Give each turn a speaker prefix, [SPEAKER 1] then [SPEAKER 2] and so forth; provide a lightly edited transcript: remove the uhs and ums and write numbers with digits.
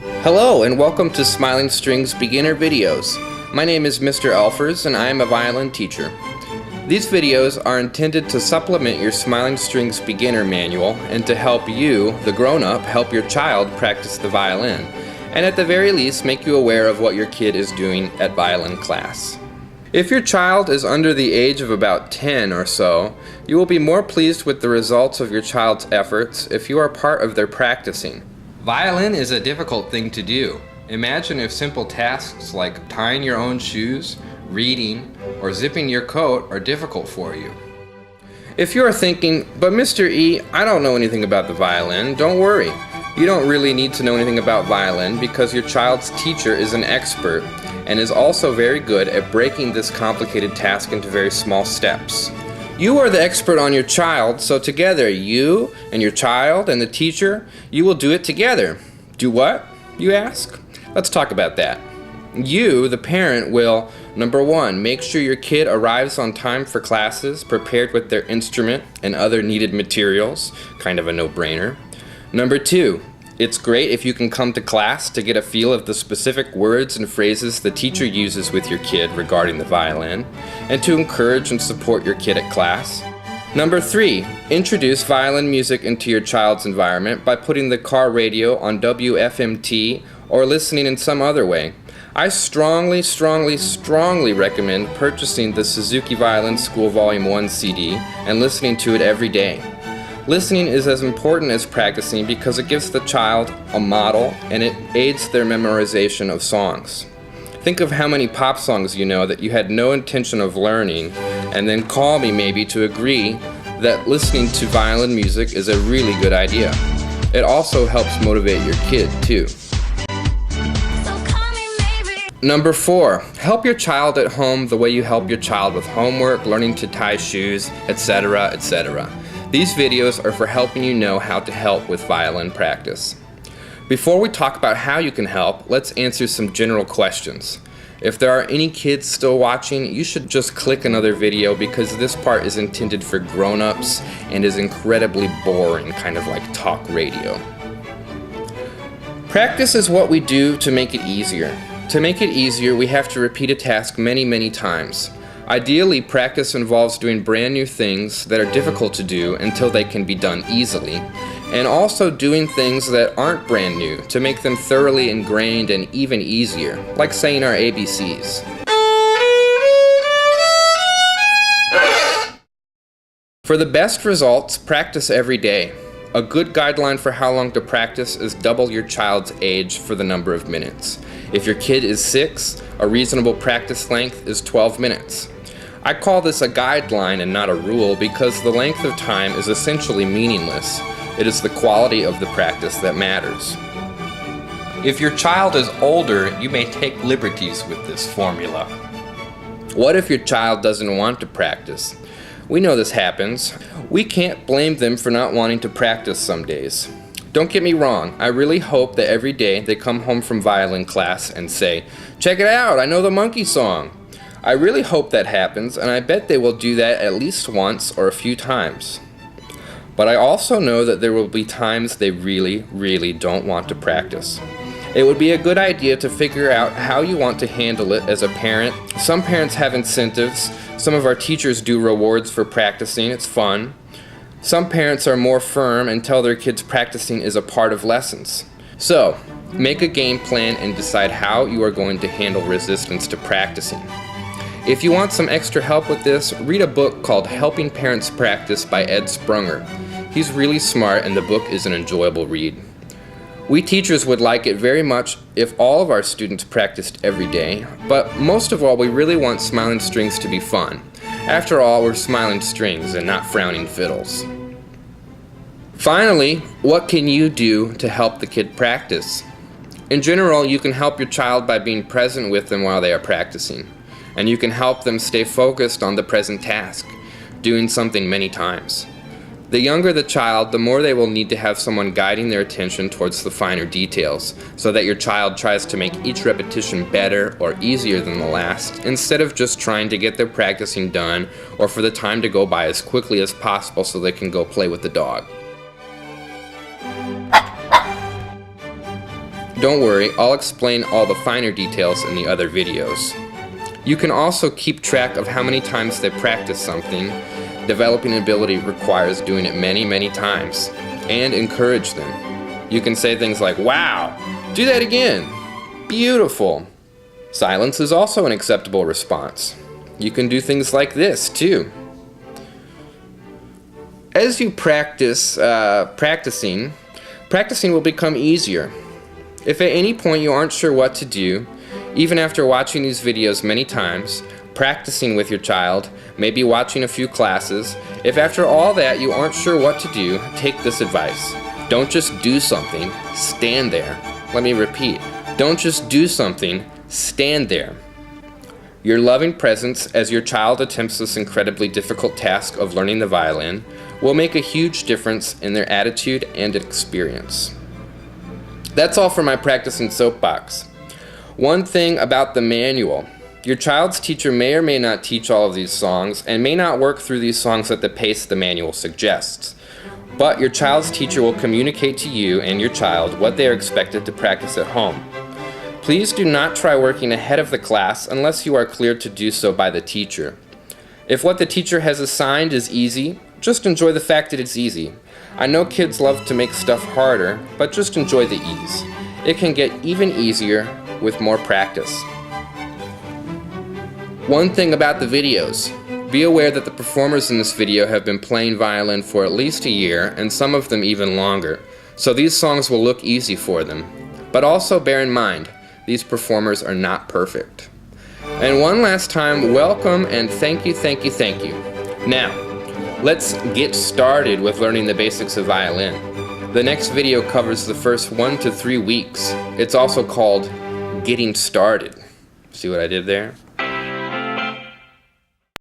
[SPEAKER 1] Hello and welcome to Smiling Strings Beginner Videos. My name is Mr. Elfers and I am a violin teacher. These videos are intended to supplement your Smiling Strings Beginner Manual and to help you, the grown-up, help your child practice the violin, and at the very least make you aware of what your kid is doing at violin class. If your child is under the age of about 10 or so, you will be more pleased with the results of your child's efforts if you are part of their practicing. Violin is a difficult thing to do. Imagine if simple tasks like tying your own shoes, reading, or zipping your coat are difficult for you. If you are thinking, but Mr. E, I don't know anything about the violin, don't worry. You don't really need to know anything about violin because your child's teacher is an expert and is also very good at breaking this complicated task into very small steps. You are the expert on your child, so together, you and your child and the teacher, you will do it together. Do what, you ask? Let's talk about that. You, the parent, will, number one, make sure your kid arrives on time for classes, prepared with their instrument and other needed materials, kind of a no-brainer. Number two, it's great if you can come to class to get a feel of the specific words and phrases the teacher uses with your kid regarding the violin, and to encourage and support your kid at class. Number three, introduce violin music into your child's environment by putting the car radio on WFMT or listening in some other way. I strongly recommend purchasing the Suzuki Violin School Volume 1 CD and listening to it every day. Listening is as important as practicing because it gives the child a model and it aids their memorization of songs. Think of how many pop songs you know that you had no intention of learning, and then call me maybe to agree that listening to violin music is a really good idea. It also helps motivate your kid too. Number four, help your child at home the way you help your child with homework, learning to tie shoes, etc., etc. These videos are for helping you know how to help with violin practice. Before we talk about how you can help, let's answer some general questions. If there are any kids still watching, you should just click another video because this part is intended for grown-ups and is incredibly boring, kind of like talk radio. Practice is what we do to make it easier. To make it easier, we have to repeat a task many times. Ideally, practice involves doing brand new things that are difficult to do until they can be done easily, and also doing things that aren't brand new to make them thoroughly ingrained and even easier, like saying our ABCs. For the best results, practice every day. A good guideline for how long to practice is double your child's age for the number of minutes. If your kid is 6, a reasonable practice length is 12 minutes. I call this a guideline and not a rule because the length of time is essentially meaningless. It is the quality of the practice that matters. If your child is older, you may take liberties with this formula. What if your child doesn't want to practice? We know this happens. We can't blame them for not wanting to practice some days. Don't get me wrong, I really hope that every day they come home from violin class and say, "Check it out, I know the monkey song." I really hope that happens, and I bet they will do that at least once or a few times. But I also know that there will be times they really don't want to practice. It would be a good idea to figure out how you want to handle it as a parent. Some parents have incentives. Some of our teachers do rewards for practicing. It's fun. Some parents are more firm and tell their kids practicing is a part of lessons. So, make a game plan and decide how you are going to handle resistance to practicing. If you want some extra help with this, read a book called Helping Parents Practice by Ed Sprunger. He's really smart and the book is an enjoyable read. We teachers would like it very much if all of our students practiced every day, but most of all we really want Smiling Strings to be fun. After all, we're smiling strings and not frowning fiddles. Finally, what can you do to help the kid practice? In general, you can help your child by being present with them while they are practicing. And you can help them stay focused on the present task, doing something many times. The younger the child, the more they will need to have someone guiding their attention towards the finer details, so that your child tries to make each repetition better or easier than the last, instead of just trying to get their practicing done or for the time to go by as quickly as possible so they can go play with the dog. Don't worry, I'll explain all the finer details in the other videos. You can also keep track of how many times they practice something. Developing ability requires doing it many, many times, and encourage them. You can say things like, "Wow, do that again. Beautiful." Silence is also an acceptable response. You can do things like this too. As you practice practicing will become easier. If at any point you aren't sure what to do, even after watching these videos many times, practicing with your child, maybe watching a few classes, if after all that you aren't sure what to do, take this advice. Don't just do something, stand there. Let me repeat. Don't just do something, stand there. Your loving presence as your child attempts this incredibly difficult task of learning the violin will make a huge difference in their attitude and experience. That's all for my practicing soapbox. One thing about the manual. Your child's teacher may or may not teach all of these songs and may not work through these songs at the pace the manual suggests. But your child's teacher will communicate to you and your child what they are expected to practice at home. Please do not try working ahead of the class unless you are cleared to do so by the teacher. If what the teacher has assigned is easy, just enjoy the fact that it's easy. I know kids love to make stuff harder, but just enjoy the ease. It can get even easier with more practice. One thing about the videos. Be aware that the performers in this video have been playing violin for at least a year, and some of them even longer, so these songs will look easy for them. But also bear in mind, these performers are not perfect. And one last time, welcome and thank you, thank you, thank you. Now, let's get started with learning the basics of violin. The next video covers the first 1 to 3 weeks. It's also called Getting Started. See what I did there?